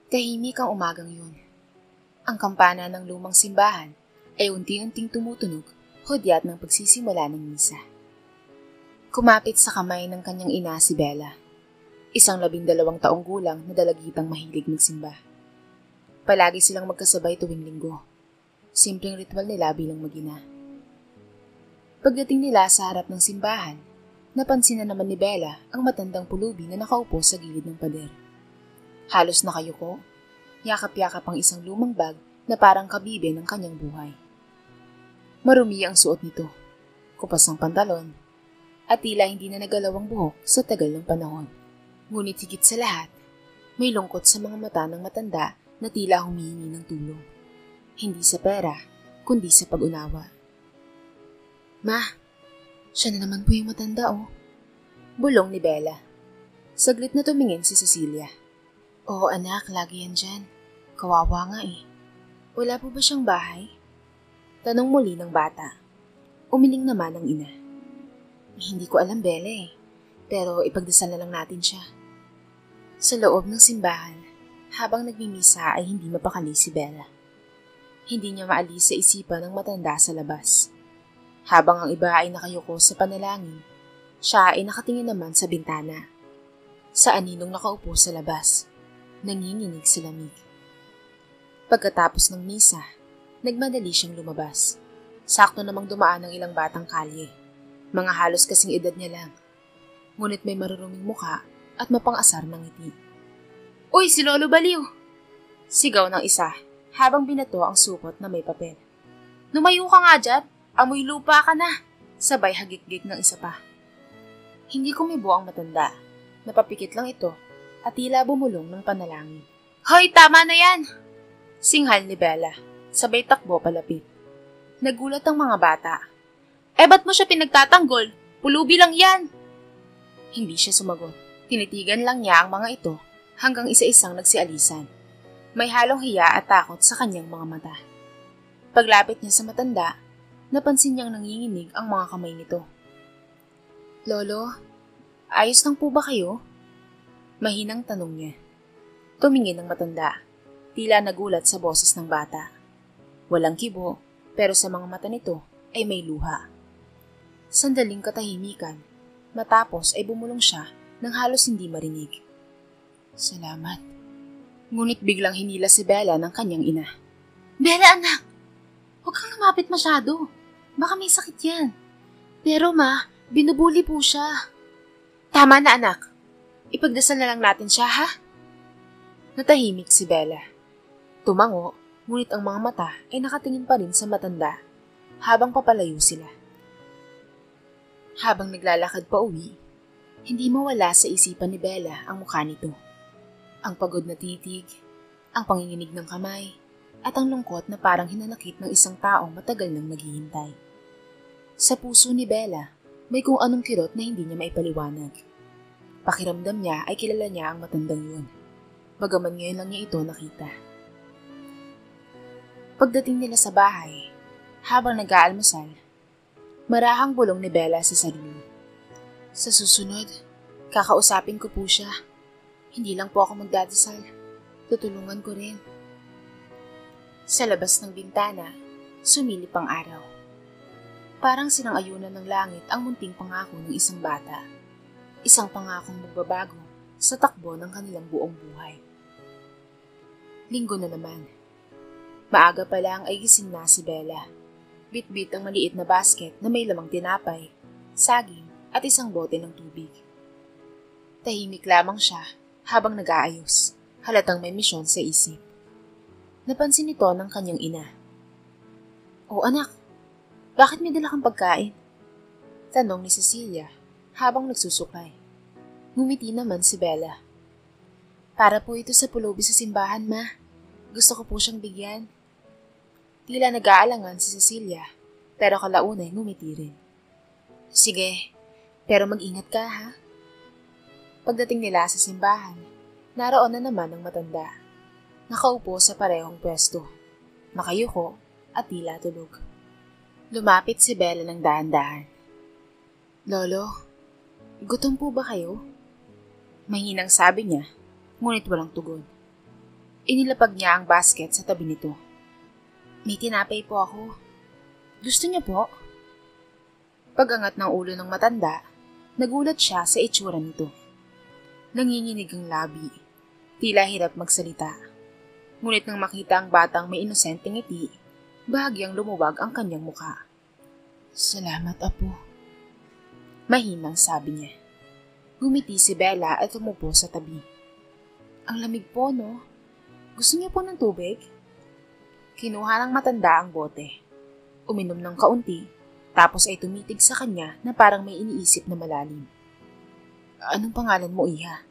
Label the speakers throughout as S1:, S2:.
S1: Tahimik ang umagang yun. Ang kampana ng lumang simbahan ay unti-unting tumutunog, hudyat ng pagsisimula ng misa. Kumapit sa kamay ng kanyang ina si Bella, isang 12 taong gulang na dalagitang mahilig magsimba. Palagi silang magkasabay tuwing linggo. Simpleng ritual nila bilang mag-ina. Pagdating nila sa harap ng simbahan, napansin na naman ni Bella ang matandang pulubi na nakaupo sa gilid ng pader. Halos nakayuko, yakap-yakap ang isang lumang bag na parang kabibe ng kanyang buhay. Marumi ang suot nito, kupas ang pantalon, at tila hindi na nagalaw ang buhok sa tagal ng panahon. Ngunit higit sa lahat, may lungkot sa mga mata ng matanda na tila humihingi ng tulong. Hindi sa pera, kundi sa pag-unawa. Ma, siya na naman po yung matanda oh. Bulong ni Bella. Saglit na tumingin si Cecilia. Oo anak, lagi yan dyan. Kawawa nga eh. Wala po ba siyang bahay? Tanong muli ng bata. Umiling naman ang ina. Hindi ko alam Bella eh. Pero ipagdasal na lang natin siya. Sa loob ng simbahan, habang nagmimisa ay hindi mapakali si Bella. Hindi niya maalis sa isipan ng matanda sa labas. Habang ang iba ay nakayuko sa panalangin, siya ay nakatingin naman sa bintana. Sa aninong nakaupo sa labas, nanginginig sa lamig. Pagkatapos ng misa, nagmadali siyang lumabas. Sakto namang dumaan ng ilang batang kalye. Mga halos kasing edad niya lang. Ngunit may maruruming muka at mapang-asar ng ngiti. Uy, si Lolo Baliw! Sigaw ng isa habang binato ang supot na may papel. Lumayo ka nga dyan! Amoy lupa ka na! Sabay hagik-gik ng isa pa. Hindi kumibo ang matanda. Napapikit lang ito at tila bumulong ng panalangin. Hoy, tama na yan! Singhal ni Bella. Sabay takbo palapit. Nagulat ang mga bata. Ba't mo siya pinagtatanggol? Pulubi lang yan! Hindi siya sumagot. Tinitigan lang niya ang mga ito hanggang isa-isang nagsialisan. May halong hiya at takot sa kanyang mga mata. Paglapit niya sa matanda, napansin niyang nanginginig ang mga kamay nito. Lolo, ayos lang po ba kayo? Mahinang tanong niya. Tumingin ang matanda. Tila nagulat sa boses ng bata. Walang kibo, pero sa mga mata nito ay may luha. Sandaling katahimikan, matapos ay bumulong siya nang halos hindi marinig. Salamat. Ngunit biglang hinila si Bella ng kanyang ina. Bella anak, huwag kang lumapit masyado. Baka may sakit yan. Pero ma, binubuli po siya. Tama na anak. Ipagdasal na lang natin siya ha? Natahimik si Bella. Tumango, ngunit ang mga mata ay nakatingin pa rin sa matanda habang papalayo sila. Habang naglalakad pa uwi, hindi mawala sa isipan ni Bella ang mukha nito. Ang pagod na titig, ang panginginig ng kamay, at ang lungkot na parang hinanakit ng isang taong matagal nang naghihintay. Sa puso ni Bella, may kung anong kirot na hindi niya maipaliwanag. Pakiramdam niya ay kilala niya ang matandang yun. Bagaman ngayon lang niya ito nakita. Pagdating nila sa bahay, habang nag-aalmusal, marahang bulong ni Bella sa sarili. Sa susunod, kakausapin ko po siya. Hindi lang po ako magdadasal. Tutulungan ko rin. Sa labas ng bintana, sumilip ang araw. Parang sinang-ayunan ng langit ang munting pangako ng isang bata. Isang pangakong magbabago sa takbo ng kanilang buong buhay. Linggo na naman. Maaga pa lang ay gising na si Bella. Bit-bit ang maliit na basket na may lamang tinapay, saging at isang bote ng tubig. Tahimik lamang siya habang nag-aayos, halatang may misyon sa isip. Napansin ito ng kanyang ina. O anak, bakit may dala kang pagkain? Tanong ni Cecilia habang nagsusukay. Ngumiti naman si Bella. Para po ito sa pulubi sa simbahan, ma. Gusto ko po siyang bigyan. Tila nag-aalangan si Cecilia, pero kalaunay ngumiti rin. Sige, pero mag-ingat ka ha. Pagdating nila sa simbahan, naroon na naman ang matanda. Nakaupo sa parehong pwesto, nakayuko at tila tulog. Lumapit si Bella ng dahan-dahan. Lolo, gutom po ba kayo? Mahinang sabi niya, ngunit walang tugon. Inilapag niya ang basket sa tabi nito. May tinapay po ako. Gusto niyo po? Pag-angat ng ulo ng matanda, nagulat siya sa itsura nito. Nanginginig ang labi, tila hirap magsalita. Ngunit nang makita ang batang may inosenteng ngiti, bahagyang lumuwag ang kanyang mukha. Salamat, apo. Mahinang sabi niya. Gumiti si Bella at umupo sa tabi. Ang lamig po, no? Gusto niyo po ng tubig? Kinuha ng matanda ang bote. Uminom ng kaunti, tapos ay tumitig sa kanya na parang may iniisip na malalim. Anong pangalan mo, iha?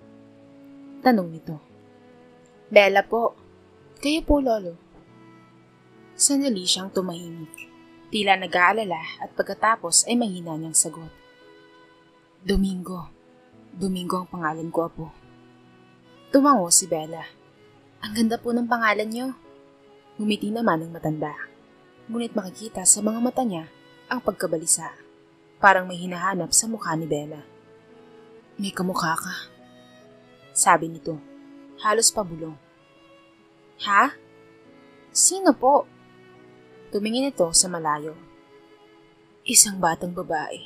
S1: Tanong nito. Bella po. Kayo po, lolo. Sandali siyang tumahimik. Tila nag-aalala at pagkatapos ay mahina niyang sagot. Domingo. Domingo ang pangalan ko, apo. Tumango si Bella. Ang ganda po ng pangalan niyo. Ngumiti naman ang matanda. Ngunit makikita sa mga mata niya ang pagkabalisa. Parang may hinahanap sa mukha ni Bella. May kamukha ka. Sabi nito, halos pabulong. Ha? Sino po? Tumingin ito sa malayo. Isang batang babae.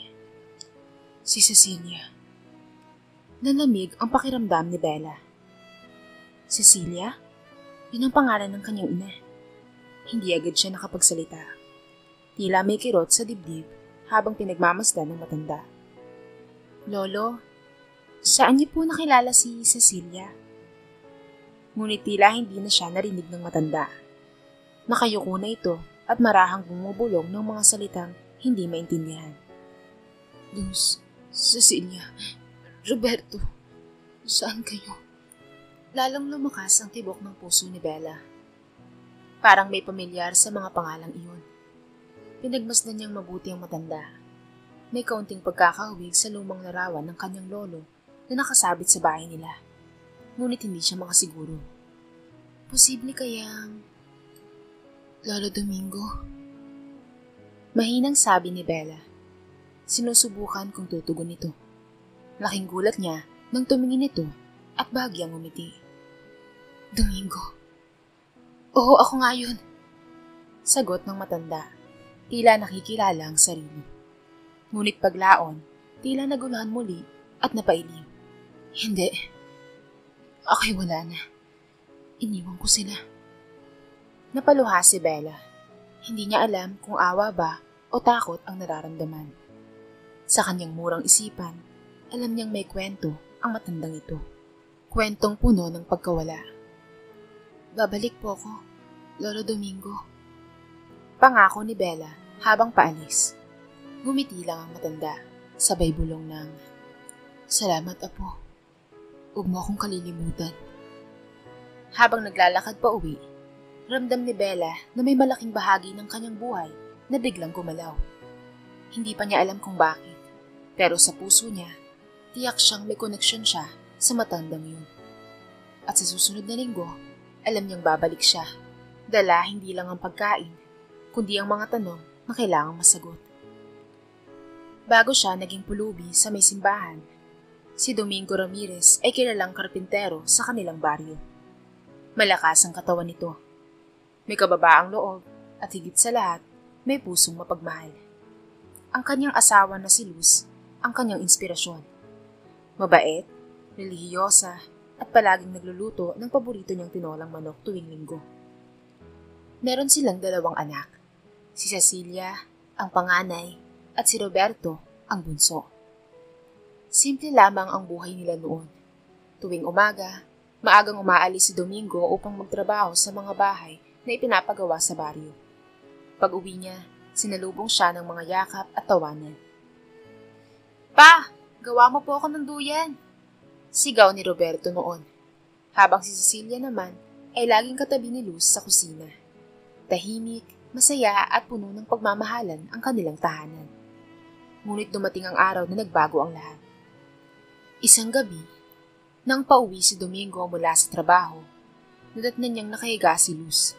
S1: Si Cecilia. Nalamig ang pakiramdam ni Bella. Cecilia? Yun ang pangalan ng kanyang ina. Hindi agad siya nakapagsalita. Tila may kirot sa dibdib habang pinagmamasdan ng matanda. Lolo, saan niyo po nakilala si Cecilia? Ngunit tila hindi na siya narinig ng matanda. Nakayuko na ito at marahang bumubulong ng mga salitang hindi maintindihan. Luz, Cecilia, Roberto, saan kayo? Lalong lumakas ang tibok ng puso ni Bella. Parang may pamilyar sa mga pangalang iyon. Pinagmasdan niyang mabuti ang matanda. May kaunting pagkakahawig sa lumang larawan ng kanyang lolo na nakasabit sa bahay nila. Ngunit hindi siya makasiguro. Posible kayang Lolo Domingo? Mahinang sabi ni Bella. Sinusubukan kung tutugon ito. Laking gulat niya nang tumingin ito at bahagyang umiti. Domingo. Oo, ako nga yun. Sagot ng matanda. Tila nakikilala ang sarili. Ngunit paglaon, tila naguluhan muli at napailing. Hindi. Ako'y wala na. Iniwan ko sila. Napaluha si Bella. Hindi niya alam kung awa ba o takot ang nararamdaman. Sa kanyang murang isipan, alam niyang may kwento ang matandang ito. Kwentong puno ng pagkawala. Babalik po ako, Lolo Domingo. Pangako ni Bella habang paalis. Gumiti lang ang matanda, sabay bulong ng, Salamat, apo. Huwag mo akong kalilimutan. Habang naglalakad pa uwi, ramdam ni Bella na may malaking bahagi ng kanyang buhay na biglang gumalaw. Hindi pa niya alam kung bakit, pero sa puso niya, tiyak siyang may koneksyon siya sa matandang yun. At sa susunod na linggo, alam niyang babalik siya. Dala hindi lang ang pagkain, kundi ang mga tanong na kailangang masagot. Bago siya naging pulubi sa may simbahan, si Domingo Ramirez ay kilalang karpintero sa kanilang baryo. Malakas ang katawan nito. May kababaang loob at higit sa lahat, may pusong mapagmahal. Ang kanyang asawa na si Luz, ang kanyang inspirasyon. Mabait, relihiyosa, at palaging nagluluto ng paborito niyang tinolang manok tuwing linggo. Meron silang 2 anak, si Cecilia, ang panganay, at si Roberto, ang bunso. Simple lamang ang buhay nila noon. Tuwing umaga, maagang umaalis si Domingo upang magtrabaho sa mga bahay na ipinapagawa sa baryo. Pag-uwi niya, sinalubong siya ng mga yakap at tawanan. Pa! Gawa mo po ako ng duyan! Sigaw ni Roberto noon, habang si Cecilia naman ay laging katabi ni Luz sa kusina. Tahimik, masaya at puno ng pagmamahalan ang kanilang tahanan. Ngunit dumating ang araw na nagbago ang lahat. Isang gabi, nang pauwi si Domingo mula sa trabaho, nadatnan niyang nakahiga si Luz.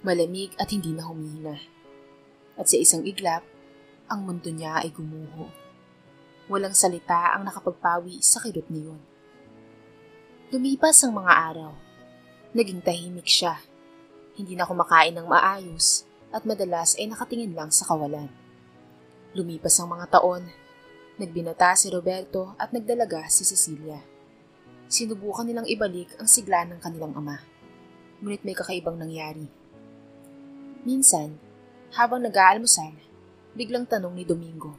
S1: Malamig at hindi na humihina. At sa isang iglap, ang mundo niya ay gumuho. Walang salita ang nakapagpawi sa kirot niyon. Lumipas ang mga araw. Naging tahimik siya. Hindi na kumakain ng maayos at madalas ay nakatingin lang sa kawalan. Lumipas ang mga taon. Nagbinata si Roberto at nagdalaga si Cecilia. Sinubukan nilang ibalik ang sigla ng kanilang ama. Ngunit may kakaibang nangyari. Minsan, habang nag-aalmusal, biglang tanong ni Domingo,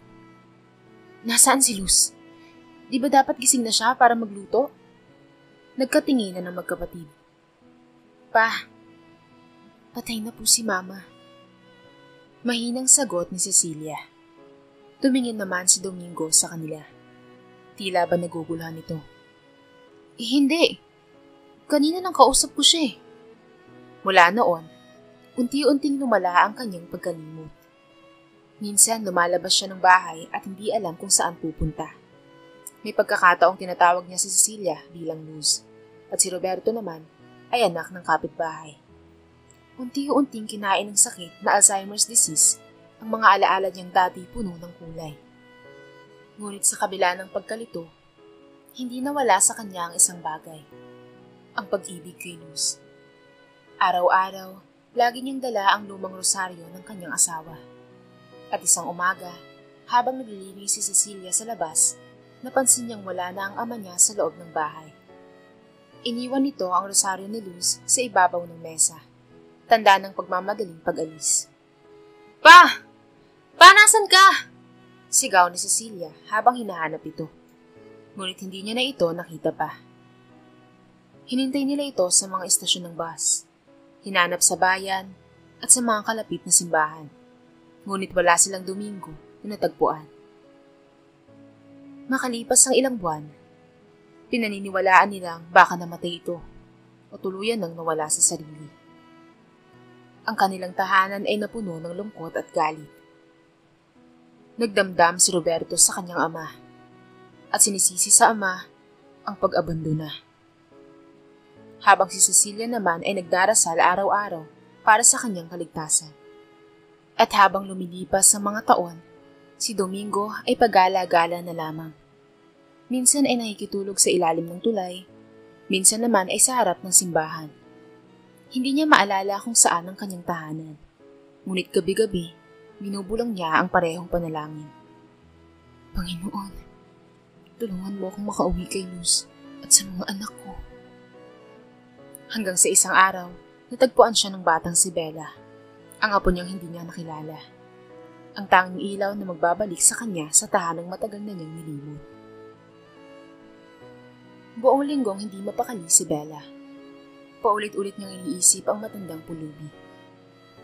S1: "Nasaan si Luz? Di ba dapat gising na siya para magluto?" Nagkatinginan ng magkapatid. "Pa, patay na po si Mama." Mahinang sagot ni Cecilia. Tumingin naman si Domingo sa kanila. Tila ba naguguluhan ito? Hindi. Kanina nang kausap ko siya eh." Mula noon, unti-unting lumala ang kanyang pagkalimot. Minsan lumalabas siya ng bahay at hindi alam kung saan pupunta. May pagkakataong tinatawag niya si Cecilia bilang Luz at si Roberto naman ay anak ng kapitbahay. Unti-unting kinain ng sakit na Alzheimer's disease ang mga alaala niyang dati puno ng kulay. Ngunit sa kabila ng pagkalito, hindi nawala sa kanya ang isang bagay, ang pag-ibig kay Luz. Araw-araw, lagi niyang dala ang lumang rosaryo ng kanyang asawa. At isang umaga, habang naglilinis si Cecilia sa labas, napansin niyang wala na ang ama niya sa loob ng bahay. Iniwan nito ang rosaryo ni Luz sa ibabaw ng mesa, tanda ng pagmamadaling pag-alis. "Pa! Pa, nasan ka?" Sigaw ni Cecilia habang hinahanap ito. Ngunit hindi niya na ito nakita pa. Hinintay nila ito sa mga istasyon ng bus, hinanap sa bayan at sa mga kalapit na simbahan. Ngunit wala silang Domingo na natagpuan. Makalipas ang ilang buwan, pinaniniwalaan nilang baka namatay ito o tuluyan nang nawala sa sarili. Ang kanilang tahanan ay napuno ng lungkot at galit. Nagdamdam si Roberto sa kanyang ama at sinisisi sa ama ang pag-abandona. Habang si Cecilia naman ay nagdarasal araw-araw para sa kanyang kaligtasan. At habang lumilipas ang mga taon, si Domingo ay pagala-gala na lamang. Minsan ay nakikitulog sa ilalim ng tulay, minsan naman ay sa harap ng simbahan. Hindi niya maalala kung saan ang kanyang tahanan. Ngunit gabi-gabi, binubulang niya ang parehong panalangin. "Panginoon, tulungan mo akong makauwi kay Luz at sa mga anak ko." Hanggang sa isang araw, natagpuan siya ng batang si Bella, ang apo niyang hindi niya nakilala. Ang tanging ilaw na magbabalik sa kanya sa tahanang matagal na niyang nilimot. Buong linggong hindi mapakali si Bella. Paulit-ulit niyang iniisip ang matandang pulubi.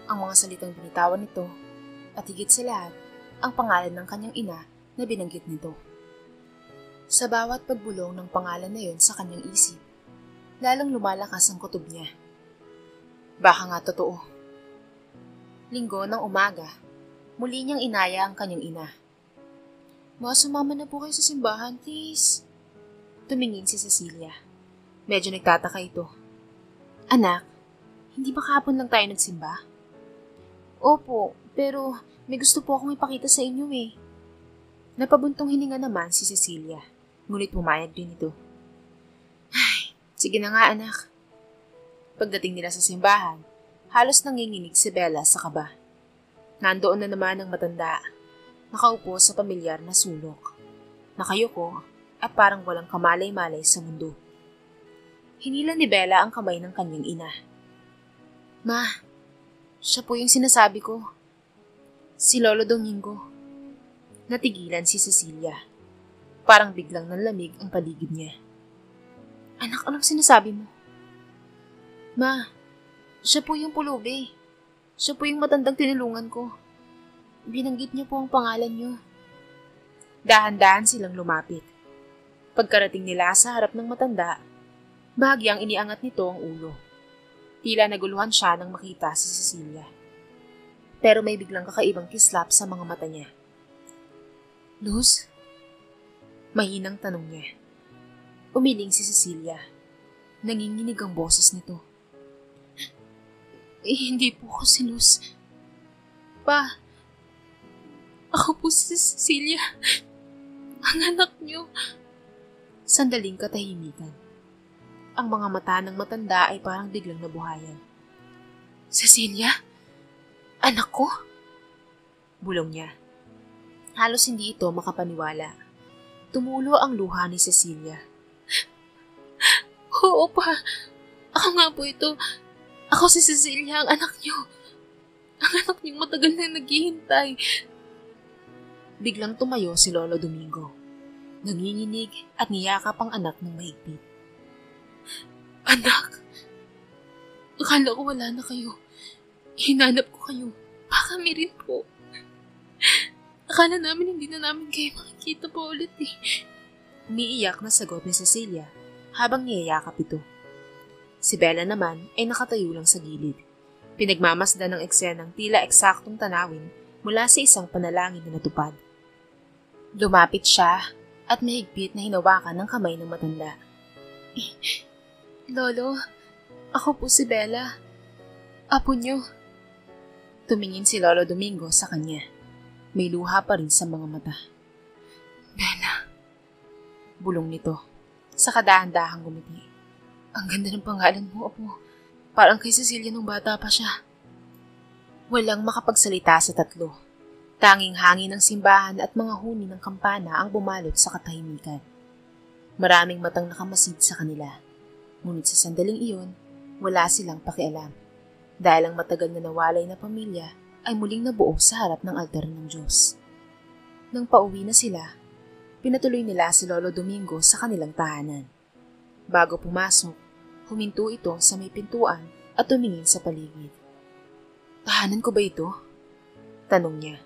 S1: Ang mga salitang binitawan nito at higit sa lahat, ang pangalan ng kanyang ina na binanggit nito. Sa bawat pagbulong ng pangalan na yon sa kanyang isip, lalong lumalakas ang kutob niya. Baka nga totoo. Linggo ng umaga, muli niyang inaya ang kanyang ina. "Ma, sumama na po kayo sa simbahan, please." Tumingin si Cecilia. Medyo nagtataka ito. "Anak, hindi ba kahapon lang tayo nagsimba?" "Opo, pero may gusto po akong ipakita sa inyo eh." Napabuntong hininga naman si Cecilia, ngunit pumayag din ito. "Ay, sige na nga anak." Pagdating nila sa simbahan, halos nanginginig si Bella sa kaba. Nandoon na naman ang matanda, nakaupo sa pamilyar na sulok. Nakayuko at parang walang kamalay-malay sa mundo. Hinila ni Bella ang kamay ng kanyang ina. "Ma, siya po yung sinasabi ko. Si Lolo Domingo." Natigilan si Cecilia. Parang biglang nanlamig ang paligid niya. "Anak, anong sinasabi mo?" "Ma, siya po yung pulubi. Siya po yung matandang tinulungan ko. Binanggit niya po ang pangalan niyo." Dahan-dahan silang lumapit. Pagkarating nila sa harap ng matanda, bahagyang iniangat nito ang ulo. Tila naguluhan siya nang makita si Cecilia. Pero may biglang kakaibang kislap sa mga mata niya. "Luz?" Mahinang tanong niya. Umiling si Cecilia. Nanginginig ang boses nito. Hindi po ako si Luz. Pa, ako po si Cecilia. Ang anak niyo." Sandaling katahimikan. ang mga mata ng matanda ay parang biglang nabuhayan. Cecilia? Anak ko? Bulong niya. Halos hindi ito makapaniwala. Tumulo ang luha ni Cecilia. Oo pa, ako nga po ito. Ako si Cecilia, ang anak niyo. Ang anak niyong matagal na naghihintay. Biglang tumayo si Lolo Domingo. Nanginginig at niyakap ang anak ng mahigpit. Anak, akala ko wala na kayo. Hinanap ko kayo. Baka kami rin po. Akala namin hindi na namin kayo makikita po ulit eh. Umiiyak na sagot ni Cecilia habang niyayakap ito. Si Bella naman ay nakatayo lang sa gilid. Pinagmamasdan ng eksenang tila eksaktong tanawin mula sa isang panalangin na natupad. Lumapit siya at mahigpit na hinawakan ng kamay ng matanda. Lolo, ako po si Bella. Apo niyo. Tumingin si Lolo Domingo sa kanya. May luha pa rin sa mga mata. Bella. Bulong nito. Sa kadahan-dahang gumiti. Ang ganda ng pangalan mo, Apo. Parang kay Cecilia nung bata pa siya. Walang makapagsalita sa tatlo. Tanging hangin ng simbahan at mga huni ng kampana ang bumalot sa katahimikan. Maraming matang nakamasid sa kanila. Ngunit sa sandaling iyon, wala silang pakialam. Dahil ang matagal na nawalay na pamilya ay muling nabuo sa harap ng altar ng Diyos. Nang pauwi na sila, pinatuloy nila si Lolo Domingo sa kanilang tahanan. Bago pumasok, huminto ito sa may pintuan at tumingin sa paligid. Tahanan ko ba ito? Tanong niya.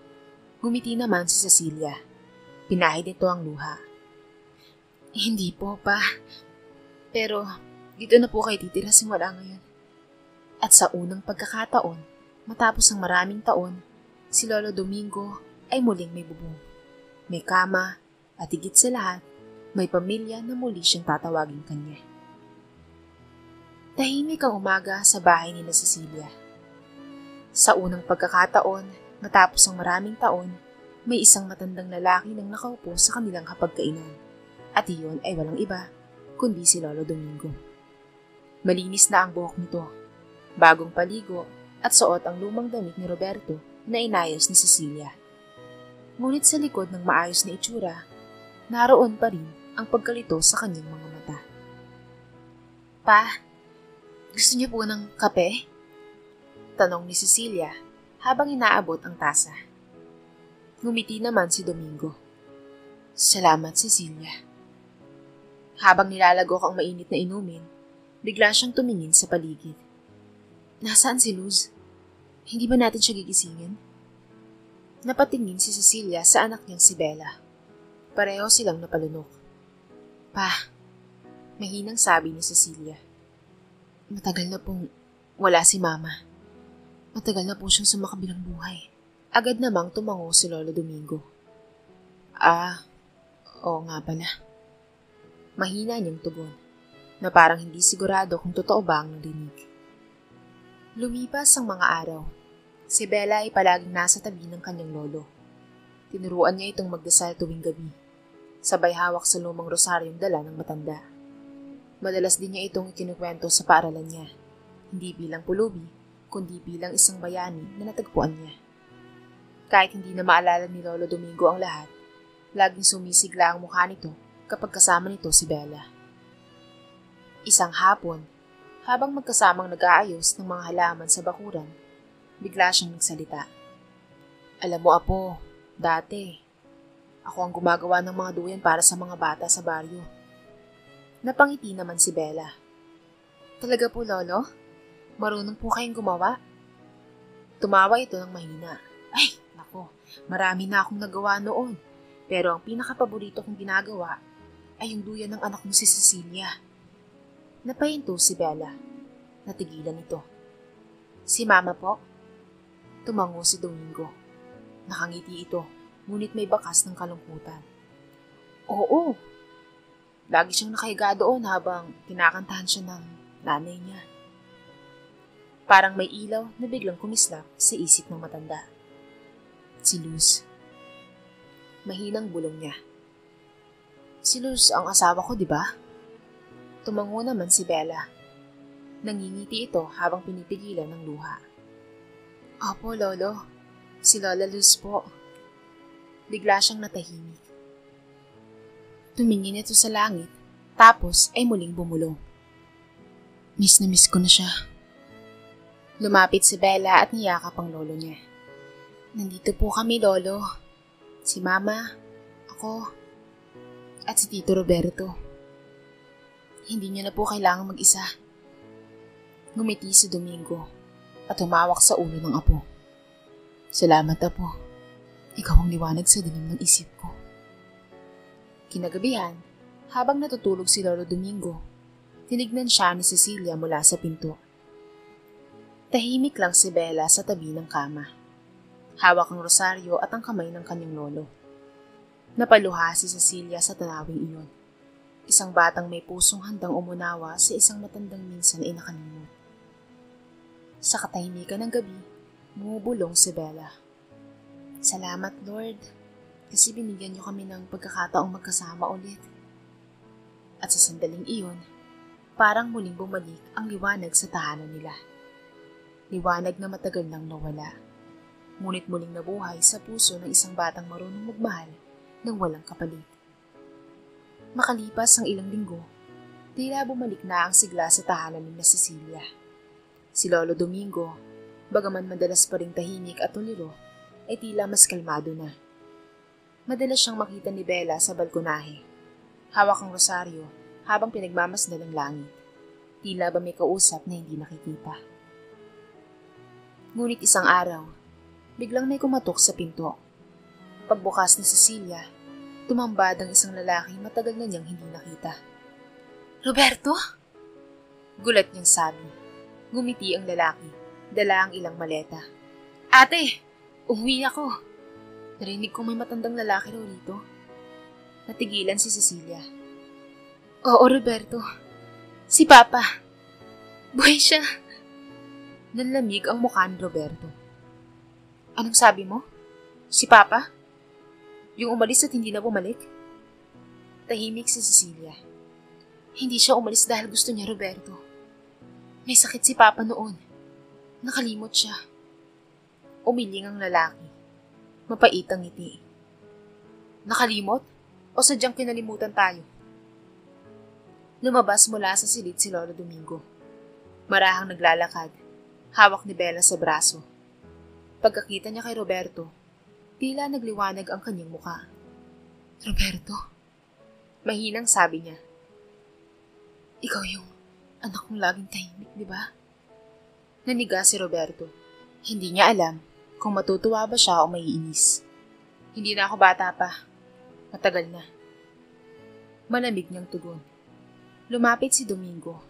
S1: Gumiti naman si Cecilia. Pinahid nito ang luha. Hindi po pa. Pero dito na po kayo titira simula ngayon. At sa unang pagkakataon, matapos ang maraming taon, si Lolo Domingo ay muling may bubong. May kama at higit sa lahat, may pamilya na muli siyang tatawagin kanya. Tahimik ang umaga sa bahay ni Cecilia. Sa unang pagkakataon, matapos ang maraming taon, may isang matandang lalaki nang nakaupo sa kanilang hapagkainan. At iyon ay walang iba, kundi si Lolo Domingo. Malinis na ang buhok nito, bagong paligo at suot ang lumang damit ni Roberto na inayos ni Cecilia. Ngunit sa likod ng maayos na itsura, naroon pa rin ang pagkalito sa kanyang mga mata. Pa, gusto niyo po ng kape? Tanong ni Cecilia habang inaabot ang tasa. Ngumiti naman si Domingo. Salamat, Cecilia. Habang nilalagok ang mainit na inumin, bigla siyang tumingin sa paligid. Nasaan si Luz? Hindi ba natin siya gigisingin? Napatingin si Cecilia sa anak niyang si Bella. Pareho silang napalunok. Pa, mahinang sabi ni Cecilia. Matagal na pong wala si Mama. Matagal na po siyang sumakabilang buhay. Agad namang tumango si Lolo Domingo. Oo nga pala. Mahina niyang tugon, na parang hindi sigurado kung totoo ba ang narinig. Lumipas ang mga araw. Si Bella ay palaging nasa tabi ng kanyang lolo. Tinuruan niya itong magdasal tuwing gabi. Sabay hawak sa lumang rosaryong dala ng matanda. Madalas din niya itong ikinukwento sa paaralan niya. Hindi bilang pulubi, kundi bilang isang bayani na natagpuan niya. Kahit hindi na maalala ni Lolo Domingo ang lahat, laging sumisigla ang mukha nito kapag kasama nito si Bella. Isang hapon, habang magkasamang nag-aayos ng mga halaman sa bakuran, bigla siyang nagsalita. Alam mo, Apo, dati, ako ang gumagawa ng mga duyan para sa mga bata sa baryo. Napangiti naman si Bella. Talaga po, Lolo? Marunong po kayong gumawa? Tumawa ito ng mahina. Ay, nako, marami na akong nagawa noon. Pero ang pinakapaborito kong ginagawa ay yung duyan ng anak mo si Cecilia. Napahinto si Bella. Natigilan ito. Si Mama po? Tumango si Domingo. Nakangiti ito, ngunit may bakas ng kalungkutan. Oo. Lagi siyang nakahiga doon habang kinakantahan siya ng nanay niya. Parang may ilaw na biglang kumislap sa isip ng matanda. Si Luz. Mahinang bulong niya. Si Luz ang asawa ko, di ba? Tumango naman si Bella. Nangingiti ito habang pinipigilan ng luha. Opo, Lolo. Si Lola Luz po. Bigla siyang natahimik. Tumingin ito sa langit, tapos ay muling bumulong. Miss na miss ko na siya. Lumapit si Bella at niyakap ang lolo niya. Nandito po kami, Lolo. Si Mama, ako, at si Tito Roberto. Hindi niyo na po kailangang mag-isa. Ngumiti si Domingo at humawak sa ulo ng apo. Salamat, Apo. Ikaw ang liwanag sa dilim ng isip ko. Kinagabihan, habang natutulog si Lolo Domingo, tinignan siya ni Cecilia mula sa pinto. Tahimik lang si Bella sa tabi ng kama. Hawak ang rosaryo at ang kamay ng kanyang lolo. Napaluha si Cecilia sa tanawing iyon. Isang batang may pusong handang umunawa sa isang matandang minsan ay nakalimot. Sa katahimikan ng gabi, bumubulong si Bella. Salamat, Lord, kasi binigyan niyo kami ng pagkakataong magkasama ulit. At sa sandaling iyon, parang muling bumalik ang liwanag sa tahanan nila. Liwanag na matagal nang nawala, ngunit muling nabuhay sa puso ng isang batang marunong magmahal ng walang kapalit. Makalipas ang ilang linggo, tila bumalik na ang sigla sa tahanan ni Cecilia. Si Lolo Domingo, bagaman madalas pa ring tahimik at tuliro, ay tila mas kalmado na. Madalas siyang makita ni Bella sa balkonahe. Hawak ang rosaryo habang pinagmamasdan ang langit. Tila ba may kausap na hindi nakikita. Ngunit isang araw, biglang may kumatok sa pinto. Pagbukas ni Cecilia, tumambad ang isang lalaki matagal na niyang hindi nakita. Roberto? Gulat niyang sabi. Ngumiti ang lalaki, dala ang ilang maleta. Ate, umuwi ako. Narinig ko may matandang lalaki raw rito. Natigilan si Cecilia. Oo, Roberto. Si Papa. Buhay siya. Nanlamig ang mukha ni Roberto. Anong sabi mo? Si Papa? Yung umalis at hindi na bumalik? Tahimik si Cecilia. Hindi siya umalis dahil gusto niya, Roberto. May sakit si Papa noon. Nakalimot siya. Umiling ang lalaki. Mapait ang ngiti. Nakalimot? O sadyang kinalimutan tayo? Lumabas mula sa silid si Lolo Domingo. Marahang naglalakad. Hawak ni Bella sa braso. Pagkakita niya kay Roberto, tila nagliwanag ang kanyang muka. Roberto? Mahinang sabi niya. Ikaw yung anak kong laging tahimik, di ba? Naniga si Roberto. Hindi niya alam kung matutuwa ba siya o maiinis. Hindi na ako bata pa. Matagal na. Malamig niyang tugon. Lumapit si Domingo.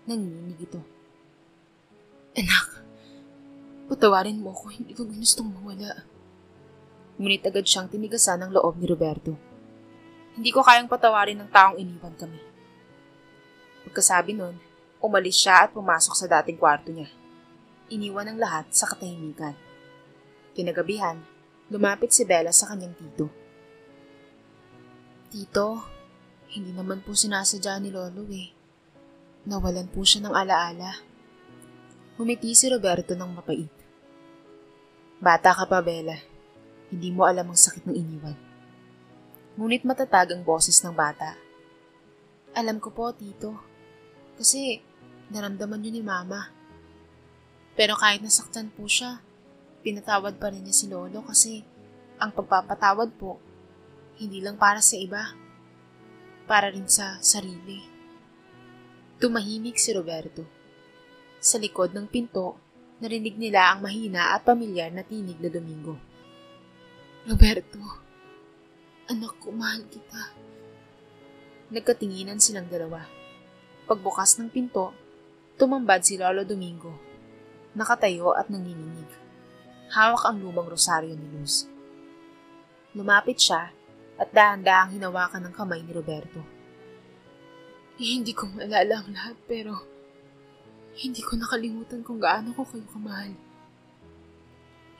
S1: Nanginginig ito. Anak, patawarin mo ko, hindi ko gustong mawala. Ngunit agad siyang tinigasan ng loob ni Roberto. Hindi ko kayang patawarin ng taong iniwan kami. Pagkasabi nun, umalis siya at pumasok sa dating kwarto niya. Iniwan ang lahat sa katahimikan. Kinagabihan, lumapit si Bella sa kanyang tito. Tito, hindi naman po sinasadya ni Lolo eh. Nawalan po siya ng alaala. Humiti si Roberto ng mapait. Bata ka pa, Bella. Hindi mo alam ang sakit ng iniwan. Ngunit matatag ang boses ng bata. Alam ko po, Tito. Kasi naramdaman niyo ni Mama. Pero kahit nasaktan po siya, pinatawad pa rin niya si Lolo kasi ang pagpapatawad po, hindi lang para sa iba, para rin sa sarili. Tumahimik si Roberto. Sa likod ng pinto, narinig nila ang mahina at pamilyar na tinig na Domingo. Roberto, anak ko, mahal kita. Nagkatinginan silang dalawa. Pagbukas ng pinto, tumambad si Lolo Domingo. Nakatayo at nanginginig. Hawak ang lumang rosaryo ni Luz. Lumapit siya at dahan-dahang hinawakan ng kamay ni Roberto. Hindi ko maalala ang lahat pero hindi ko nakalimutan kung gaano ko kayo kamahal.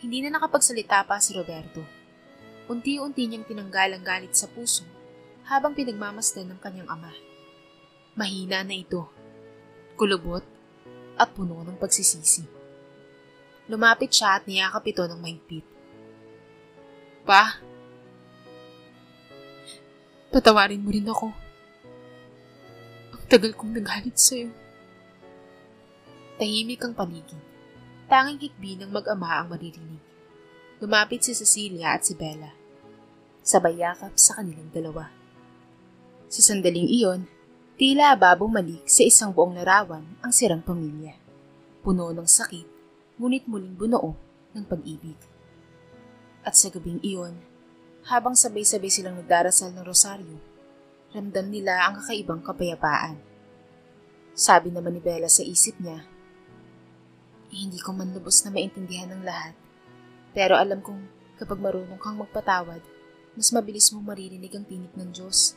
S1: Hindi na nakapagsalita pa si Roberto. Unti-unti niyang tinanggal ang galit sa puso habang pinagmamasdan ng kanyang ama. Mahina na ito, kulubot at puno ng pagsisisi. Lumapit siya at niyakap ito ng mahigpit. Pa, patawarin mo rin ako. Ang tagal kong nagalit sa'yo. Tahimik ang paligid. Tanging hikbi ng mag-ama ang maririnig. Lumapit si Cecilia at si Bella. Sabay yakap sa kanilang dalawa. Sa sandaling iyon, tila babumalik sa isang buong larawan ang sirang pamilya. Puno ng sakit, ngunit muling bunuo ng pag-ibig. At sa gabing iyon, habang sabay-sabay silang nagdarasal ng rosaryo, ramdam nila ang kakaibang kapayapaan. Sabi naman ni Bella sa isip niya, hindi ko man lubos na maintindihan ng lahat, pero alam kong kapag marunong kang magpatawad, mas mabilis mong maririnig ang tinig ng Diyos.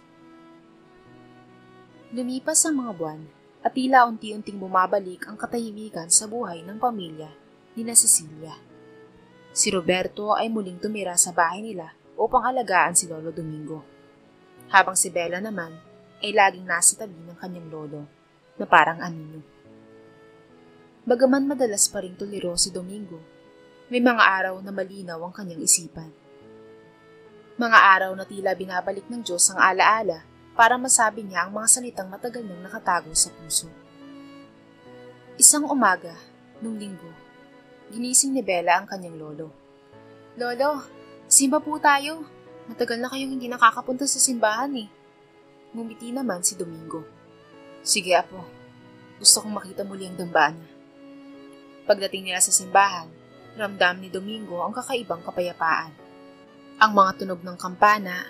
S1: Lumipas ang mga buwan at tila unti-unting bumabalik ang katahimikan sa buhay ng pamilya ni na Cecilia. Si Roberto ay muling tumira sa bahay nila upang alagaan si Lolo Domingo, habang si Bella naman ay laging nasa tabi ng kanyang lolo na parang anino. Bagaman madalas pa ring tuliro si Domingo, may mga araw na malinaw ang kanyang isipan. Mga araw na tila binabalik ng Diyos ang alaala para masabi niya ang mga salitang matagal nang nakatago sa puso. Isang umaga, nung linggo, ginising ni Bella ang kanyang lolo. Lolo, simba po tayo. Matagal na kayong hindi nakakapunta sa simbahan eh. Ngumiti naman si Domingo. Sige apo, gusto kong makita muli ang dambaan niya. Pagdating nila sa simbahan, ramdam ni Domingo ang kakaibang kapayapaan. Ang mga tunog ng kampana,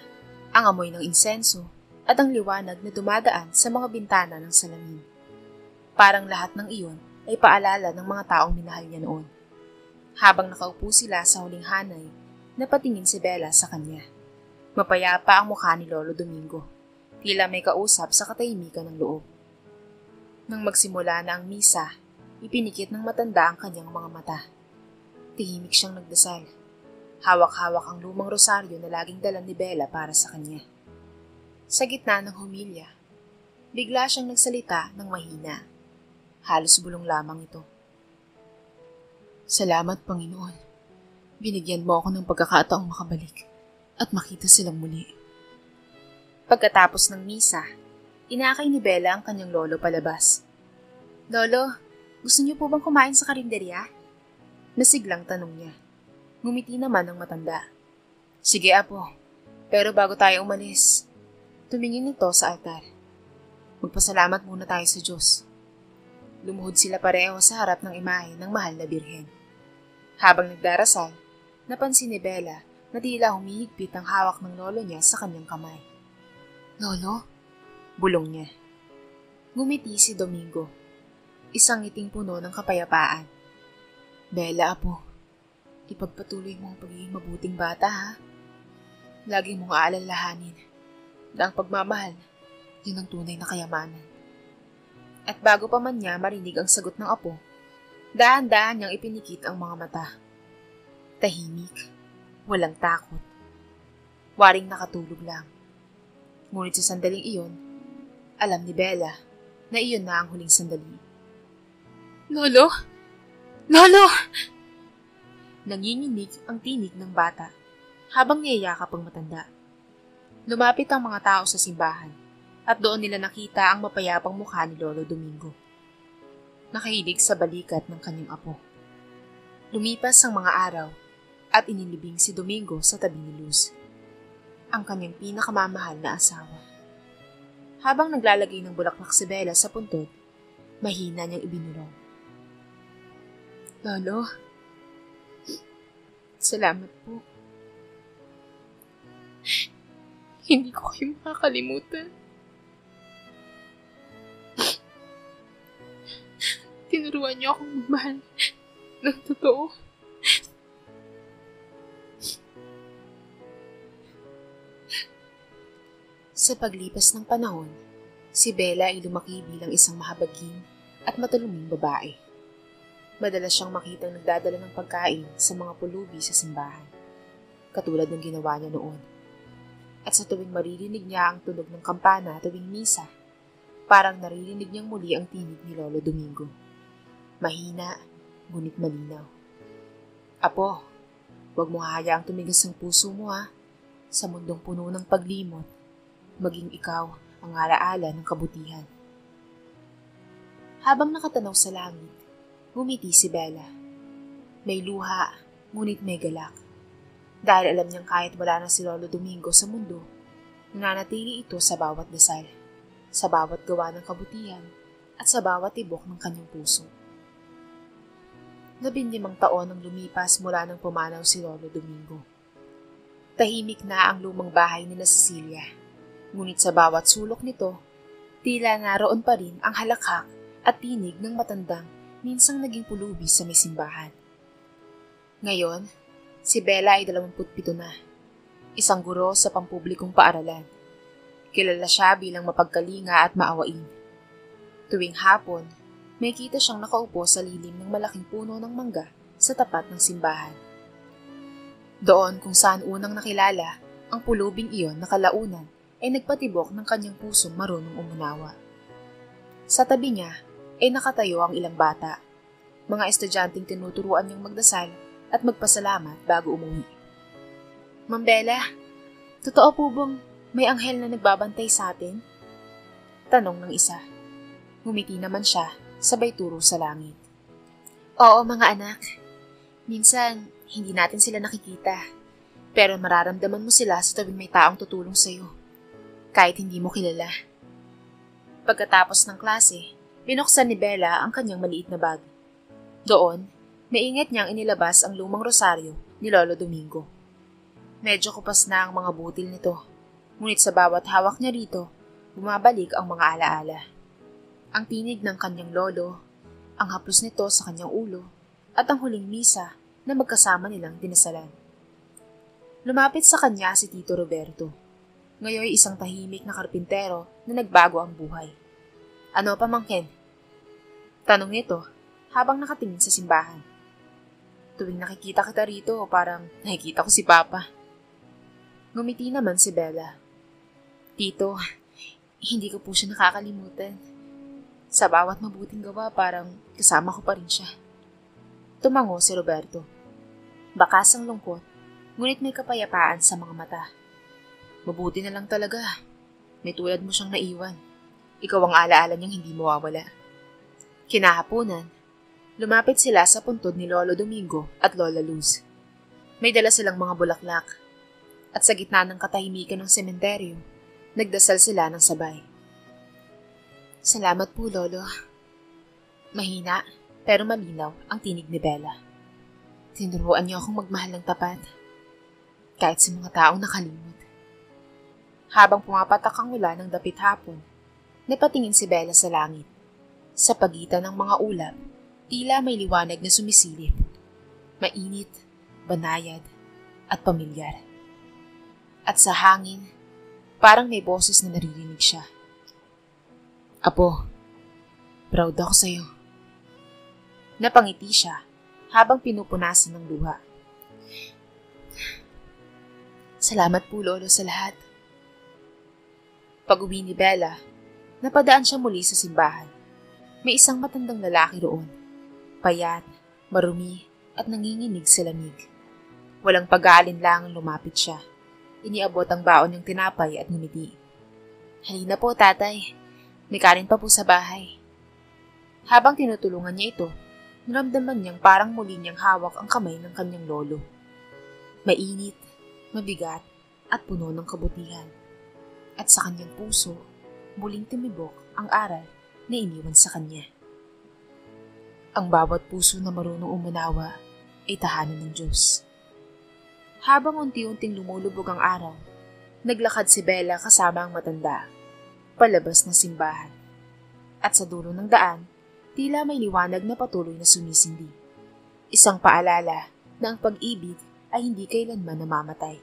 S1: ang amoy ng insenso, at ang liwanag na dumadaan sa mga bintana ng salamin. Parang lahat ng iyon ay paalala ng mga taong minahal niya noon. Habang nakaupo sila sa huling hanay, napatingin si Bella sa kanya. Mapayapa ang mukha ni Lolo Domingo, tila may kausap sa katahimikan ng loob. Nang magsimula na ang misa, ipinikit ng matanda ang kanyang mga mata. Tahimik siyang nagdasal. Hawak-hawak ang lumang rosaryo na laging dala ni Bella para sa kanya. Sa gitna ng humilya, bigla siyang nagsalita ng mahina. Halos bulong lamang ito. Salamat, Panginoon. Binigyan mo ako ng pagkakataong makabalik at makita silang muli. Pagkatapos ng misa, inakay ni Bella ang kanyang lolo palabas. Lolo, gusto niyo po bang kumain sa karinderya? Nasiglang tanong niya. Ngumiti naman ang matanda. Sige apo, pero bago tayo umalis, tumingin nito sa altar. Magpasalamat muna tayo sa Diyos. Lumuhod sila pareho sa harap ng imahe ng mahal na birhen. Habang nagdarasal, napansin ni Bella na tila humihigpit ang hawak ng lolo niya sa kanyang kamay. Lolo? Bulong niya. Ngumiti si Domingo. Isang ngiting puno ng kapayapaan. Bella, apo, ipagpatuloy mo ang pagiging mabuting bata, ha? Lagi mong aalalahanin na ang pagmamahal, yun ang tunay na kayamanan. At bago pa man niya marinig ang sagot ng apo, dahan-dahan niyang ipinikit ang mga mata. Tahimik, walang takot. Waring nakatulog lang. Ngunit sa sandaling iyon, alam ni Bella na iyon na ang huling sandali. Lolo! Lolo! Nanginginig ang tinig ng bata habang niyayakap ang matanda. Lumapit ang mga tao sa simbahan at doon nila nakita ang mapayapang mukha ni Lolo Domingo. Nakahilig sa balikat ng kanyang apo. Lumipas ang mga araw at inilibing si Domingo sa tabi ni Luz, ang kanyang pinakamamahal na asawa. Habang naglalagay ng bulaklak si Bella sa puntod, mahina niyang ibinulong. Lolo, salamat po. Hindi ko kayo makakalimutan. Tinuruan niyo akong magmahal ng totoo. Sa paglipas ng panahon, si Bella ay lumaki bilang isang mahabagin at mataluming babae. Madalas siyang makitang nagdadala ng pagkain sa mga pulubi sa simbahan, katulad ng ginawa niya noon. At sa tuwing maririnig niya ang tunog ng kampana tuwing misa, parang naririnig niyang muli ang tinig ni Lolo Domingo. Mahina, ngunit malinaw. Apo, huwag mo hahayaang tumigas ang puso mo ha. Sa mundong puno ng paglimot, maging ikaw ang alaala ng kabutihan. Habang nakatanaw sa langit, ngumiti si Bella. May luha, ngunit may galak. Dahil alam niyang kahit wala na si Lolo Domingo sa mundo, nananatili ito sa bawat dasal, sa bawat gawa ng kabutihan, at sa bawat tibok ng kanyang puso. 15 taon ang lumipas mula nang pumanaw si Lolo Domingo. Tahimik na ang lumang bahay ni Cecilia, ngunit sa bawat sulok nito, tila naroon pa rin ang halakhak at tinig ng matandang minsang naging pulubi sa may simbahan. Ngayon, si Bella ay 27 na, isang guro sa pampublikong paaralan. Kilala siya bilang mapagkalinga at maawain. Tuwing hapon, may kita siyang nakaupo sa lilim ng malaking puno ng mangga sa tapat ng simbahan. Doon kung saan unang nakilala, ang pulubing iyon na kalaunan ay nagpatibok ng kanyang pusong marunong umunawa. Sa tabi niya ay nakatayo ang ilang bata, mga estudyanteng tinuturuan niyang magdasal at magpasalamat bago umuwi. Ma'am Bella, totoo po bang may anghel na nagbabantay sa atin? Tanong ng isa. Ngumiti naman siya, sabay turo sa langit. Oo mga anak, minsan hindi natin sila nakikita, pero mararamdaman mo sila sa tuwing may taong tutulong sa'yo, kahit hindi mo kilala. Pagkatapos ng klase, binuksan ni Bella ang kanyang maliit na bag. Doon, maingat niyang inilabas ang lumang rosaryo ni Lolo Domingo. Medyo kupas na ang mga butil nito, ngunit sa bawat hawak niya rito, bumabalik ang mga alaala. Ang tinig ng kanyang lolo, ang haplos nito sa kanyang ulo, at ang huling misa na magkasama nilang dinasalan. Lumapit sa kanya si Tito Roberto. Ngayon isang tahimik na karpintero na nagbago ang buhay. Ano pamangkin? Tanong nito habang nakatingin sa simbahan. Tuwing nakikita kita rito, parang nakikita ko si Papa. Ngumiti naman si Bella. Tito, hindi ko po siya nakakalimutan. Sa bawat mabuting gawa, parang kasama ko pa rin siya. Tumango si Roberto. Bakas ang lungkot, ngunit may kapayapaan sa mga mata. Mabuti na lang talaga. May tulad mo siyang naiwan. Ikaw ang alaala niyang hindi mawawala. Kinahaponan, lumapit sila sa puntod ni Lolo Domingo at Lola Luz. May dala silang mga bulaklak. At sa gitna ng katahimikan ng sementeryo, nagdasal sila ng sabay. Salamat po, Lolo. Mahina, pero malinaw ang tinig ni Bella. Tinuruan niyo akong magmahal ng tapat, kahit sa mga taong nakalimot. Habang pumapatak ang ulan ng dapit hapon, napatingin si Bella sa langit. Sa pagitan ng mga ulap, tila may liwanag na sumisilip. Mainit, banayad, at pamilyar. At sa hangin, parang may boses na naririnig siya. Apo, proud ako sa'yo. Napangiti siya habang pinupunasan ng luha. Salamat po, Lolo, sa lahat. Pag-uwi ni Bella, napadaan siya muli sa simbahan. May isang matandang lalaki roon. Payat, marumi, at nanginginig sa lamig. Walang pag-aalinlangang lumapit siya. Iniabot ang baon niyang tinapay at ngumiti. Halina po, tatay. May kanin pa po sa bahay. Habang tinutulungan niya ito, naramdaman niyang parang muli niyang hawak ang kamay ng kanyang lolo. Mainit, mabigat, at puno ng kabutihan. At sa kanyang puso, muling tumibok ang aral na iniwan sa kanya. Ang bawat puso na marunong umunawa ay tahanan ng Diyos. Habang unti-unting lumulubog ang araw, naglakad si Bella kasama ang matanda, palabas ng simbahan. At sa dulo ng daan, tila may liwanag na patuloy na sumisindi. Isang paalala na ang pag-ibig ay hindi kailanman namamatay,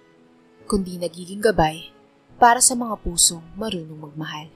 S1: kundi nagiging gabay para sa mga pusong marunong magmahal.